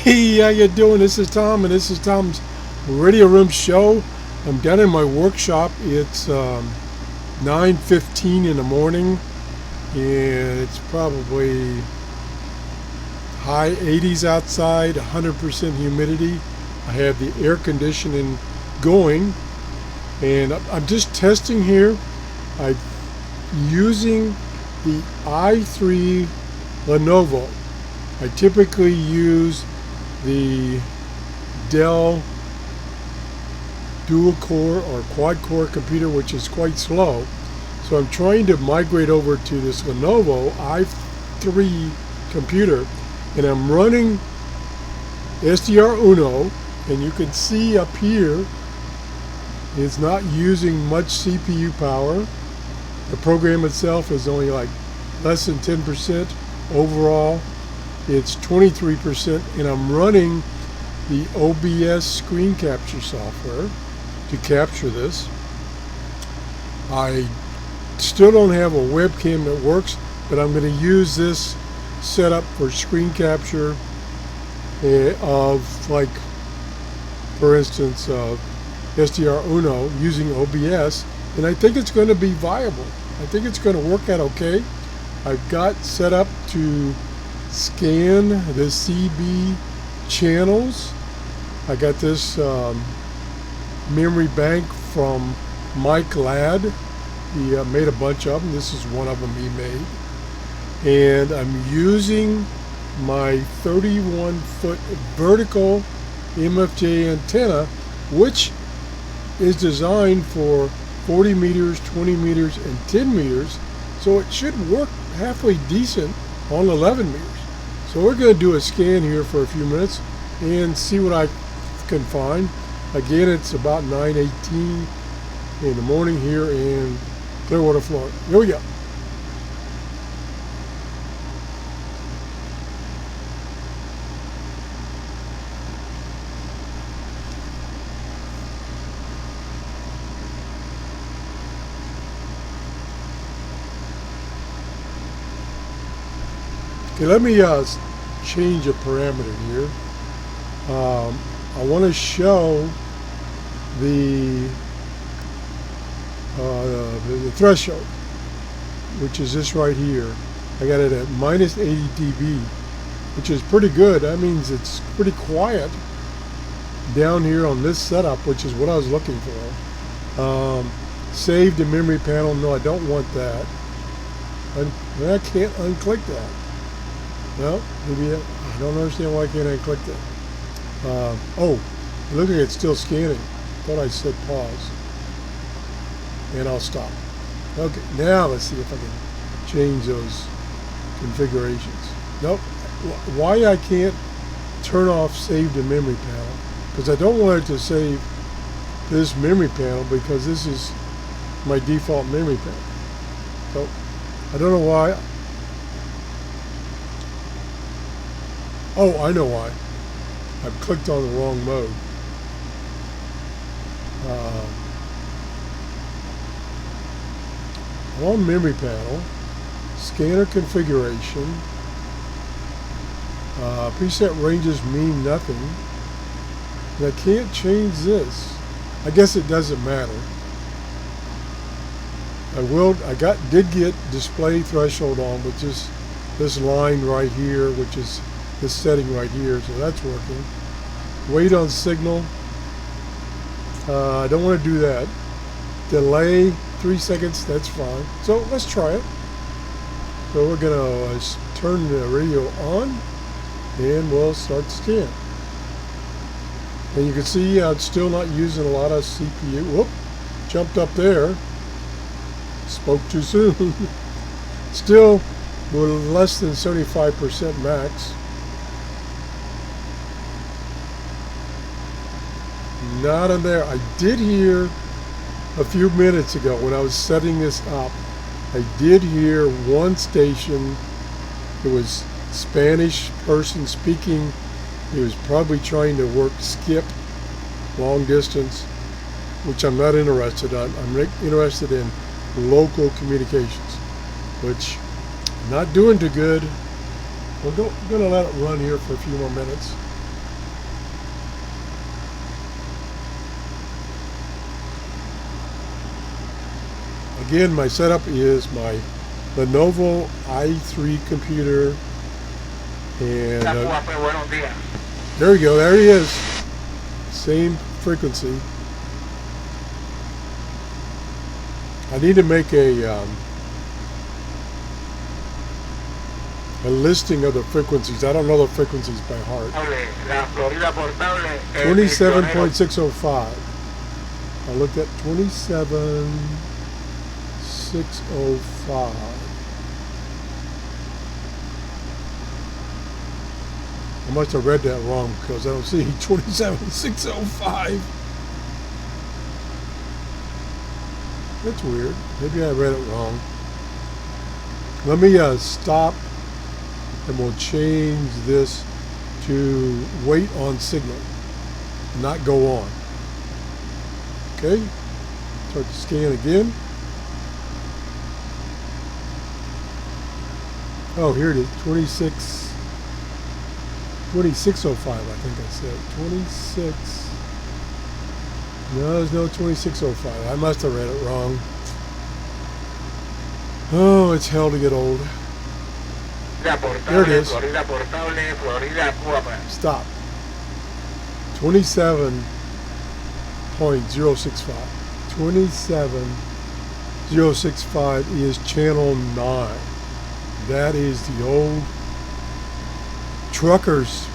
Hey, how you doing? This is Tom, and this is Tom's Radio Room Show. I'm down in my workshop. It's 9:15 in the morning, and it's probably high 80s outside, 100% humidity. I have the air conditioning going, and I'm just testing here. I'm using the i3 Lenovo. I typically use the Dell dual core or quad core computer, which is quite slow. So I'm trying to migrate over to this Lenovo i3 computer, and I'm running SDR Uno, and you can see up here it's not using much CPU power. The program itself is only like less than 10%. Overall it's 23%, and I'm running the OBS screen capture software to capture this. I still don't have a webcam that works, but I'm going to use this setup for screen capture of, like, for instance, SDR Uno using OBS, and I think it's going to be viable. I think it's going to work out okay. I've got set up to scan the CB channels. I got this memory bank from Mike Ladd. He made a bunch of them. This is one of them he made. And I'm using my 31-foot vertical MFJ antenna, which is designed for 40 meters, 20 meters, and 10 meters. So it should work halfway decent on 11 meters. So we're going to do a scan here for a few minutes and see what I can find. Again, it's about 9:18 in the morning here in Clearwater, Florida. Here we go. Okay, let me change a parameter here. I want to show the threshold, which is this right here. I got it at minus 80 dB, which is pretty good. That means it's pretty quiet down here on this setup, which is what I was looking for. Save the memory panel. No, I don't want that. I can't unclick that. No, maybe I don't understand why I can't unclick that. Oh, look at it, it's still scanning. Thought I said pause. And I'll stop. Okay, now let's see if I can change those configurations. Nope. Why I can't turn off save to memory panel? Because I don't want it to save this memory panel, because this is my default memory panel. So I don't know why. Oh, I know why. I've clicked on the wrong mode. On memory panel, scanner configuration, preset ranges mean nothing. And I can't change this. I guess it doesn't matter. Did get display threshold on, with just this line right here, which is this setting right here, so that's working. Wait on signal. I don't want to do that. Delay 3 seconds, that's fine. So let's try it. So we're going to turn the radio on, and we'll start the scan. And you can see it's still not using a lot of CPU. Whoop, jumped up there. Spoke too soon. Still, we're less than 75% max. Not in there. I did hear a few minutes ago when I was setting this up, I did hear one station. It was Spanish person speaking. He was probably trying to work skip long distance, which I'm not interested in. I'm interested in local communications, which I'm not doing too good. We're going to let it run here for a few more minutes. Again, my setup is my Lenovo i3 computer, and there we go, there he is, same frequency. I need to make a listing of the frequencies. I don't know the frequencies by heart. 27.605. I looked at 27.605. I must have read that wrong because I don't see 27.605. That's weird. Maybe I read it wrong. Let me stop, and we'll change this to wait on signal, not go on. Okay, start to scan again. Oh, here it is, 2605, I think I said. 26. No, there's no 2605. I must have read it wrong. Oh, it's hell to get old. There it is. Stop. 27.065. 27.065 is channel 9. That is the old Truckers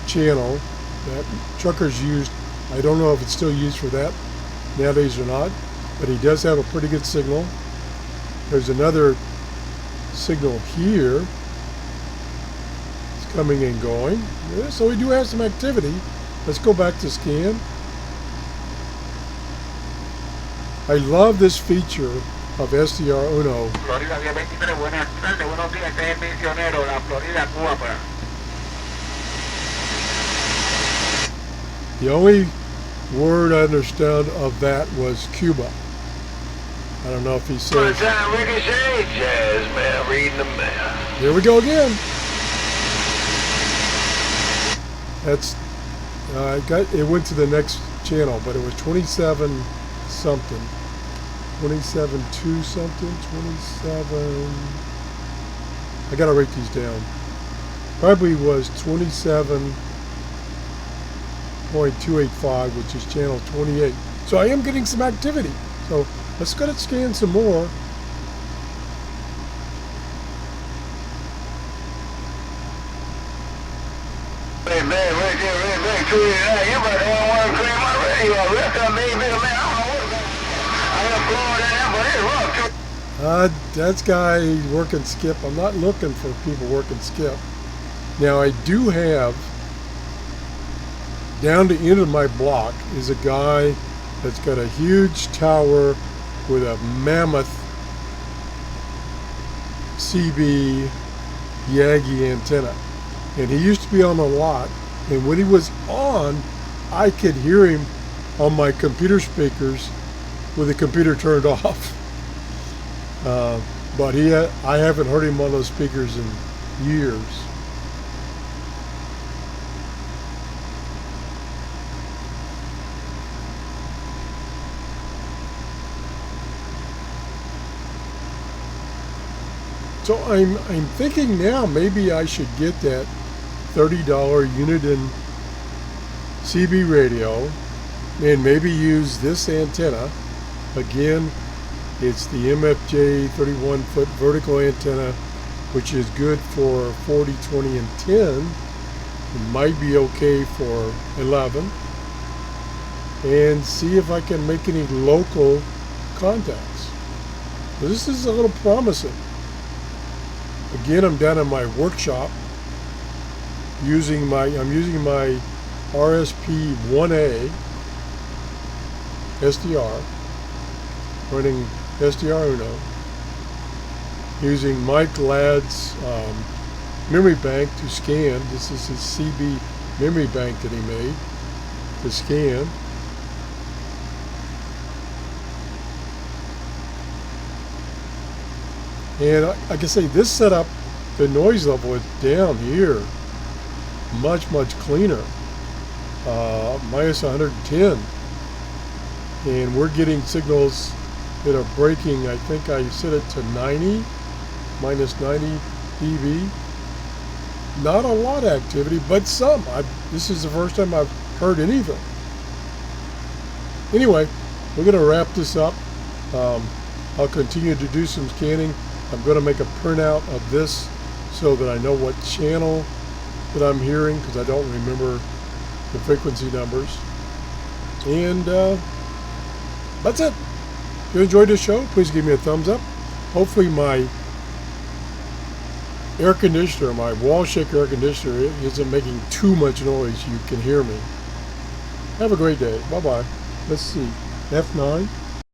channel that Truckers used. I don't know if it's still used for that nowadays or not, but he does have a pretty good signal. There's another signal here. It's coming and going. Yeah, so we do have some activity. Let's go back to scan. I love this feature of SDR Uno. The only word I understood of that was Cuba. I don't know if he says. Here we go again. That's it went to the next channel, but it was 27 something, 27.2 something, 27. I gotta write these down. Probably was 27.285, which is channel 28. So I am getting some activity. So let's go to scan some more. That's guy working skip. I'm not looking for people working skip. Now I do have, down the end of my block is a guy that's got a huge tower with a mammoth CB Yagi antenna. And he used to be on a lot, and when he was on, I could hear him on my computer speakers with the computer turned off. But I haven't heard him on those speakers in years. So I'm thinking now maybe I should get that $30 Uniden CB radio and maybe use this antenna. Again, it's the MFJ 31-foot vertical antenna, which is good for 40, 20, and 10. It might be okay for 11. And see if I can make any local contacts. This is a little promising. Again, I'm down in my workshop I'm using my RSP-1A SDR, running SDR Uno, using Mike Ladd's memory bank to scan. This is his CB memory bank that he made to scan. And like I say, this setup, the noise level is down here, much cleaner, minus 110, and we're getting signals that are breaking. I think I set it to 90, minus 90 dB. Not a lot of activity, but some. This is the first time I've heard anything. Anyway, we're going to wrap this up. I'll continue to do some scanning. I'm going to make a printout of this so that I know what channel that I'm hearing, because I don't remember the frequency numbers. And that's it. If you enjoyed this show, please give me a thumbs up. Hopefully my air conditioner, my wall shaker air conditioner, isn't making too much noise. You can hear me. Have a great day. Bye-bye. Let's see. F9.